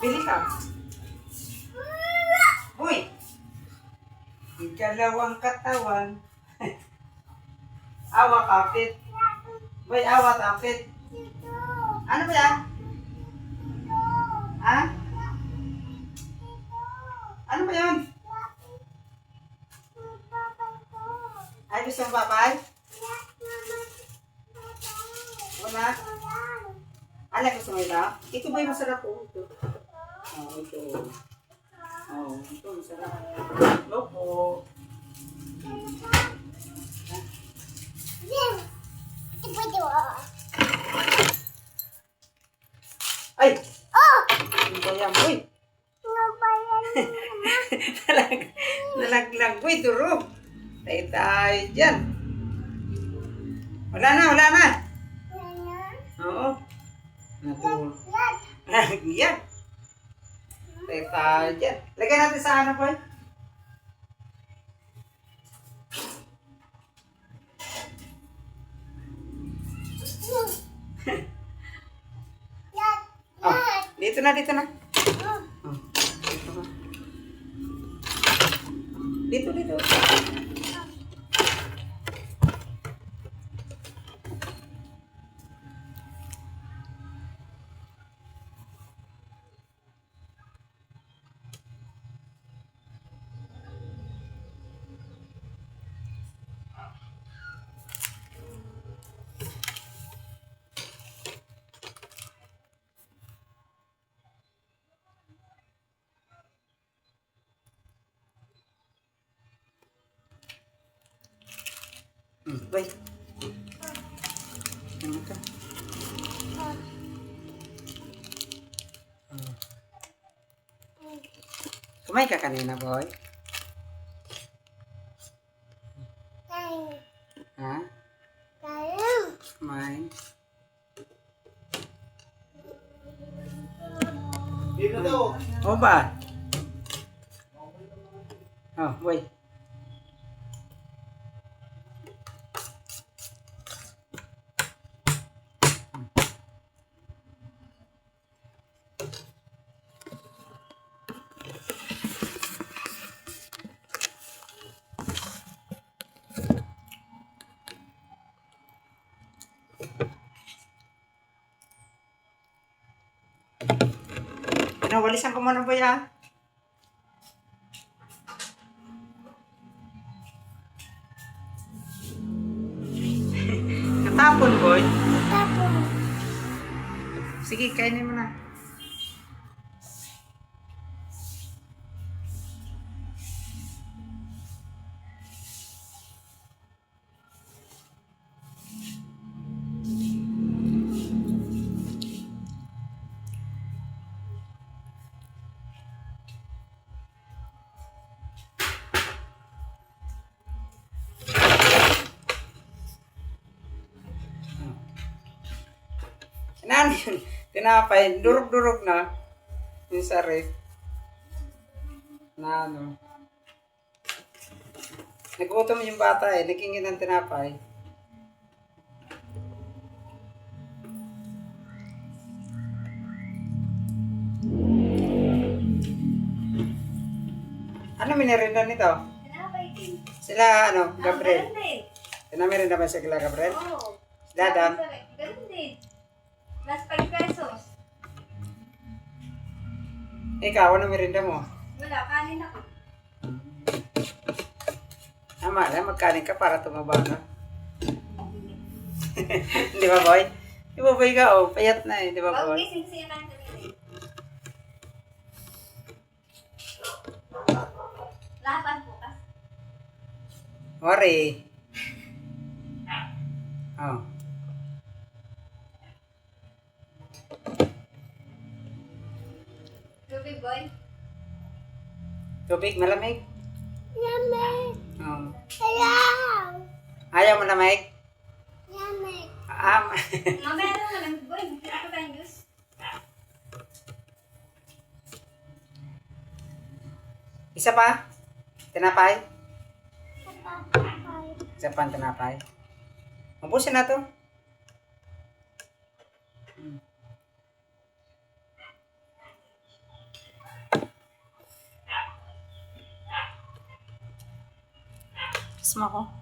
Bili ka. Uy! Ikalawang katawan. Awa kapit. Boy, awa kapit. Ano ba yan? Ha? Ano ba yun? Ay, gusto mo papay? Wala? Ala, gusto mo ito? Ito ba yung masarap po? Ito. Oh, ito. Oh, ito masarap. Lopo. Ay! Ano ba yan? Uy! Nalaglag. Uy, durog. Tayo dyan. Wala na, wala na. Oo. Natulog. Yan. Tayo dyan. Lagyan natin sa ano, boy? Oh, dito na, dito na. Oh, dito na. Dito, dito. Wait. Ano ito? Kumain ka kanina, boy? Ha? Kumain? Dito daw. O ba? Oh, wait. Pinawalisan ko muna ba yan? Katapon, boy. Sige, kainin mo na. Ano yun? Tinapay. Durog-durog na. Yung sa ref. Na ano. Nagutom yung bata eh. Nagingin ng tinapay. Ano minerinda nito? Tinapay din. Sila ano? Gabriel. Ganun din. Tinamirinda ba sila Gabriel? Oo. Sila Dan? Ganun din. Last 5 pesos. Ikaw, ano merinda mo? Wala, kanin ako. Tama na, magkanin ka para tumaba ka. Di ba, boy? Di ba, boy ka? Oh, payat na eh. Di ba, Bago boy? gising siya kanin kanina. Laban bukas. Worry. Oh. Tubig boy. Tubig, malamig? Yummy. Oh. Ayaw. Ayaw mo lamig? Yummy. Mamaya na lang boy. Hindi ko tayong juice. Isa pa? Tinapay? Isa pa ang tinapay. Mabusin na to. Kiss mo ako.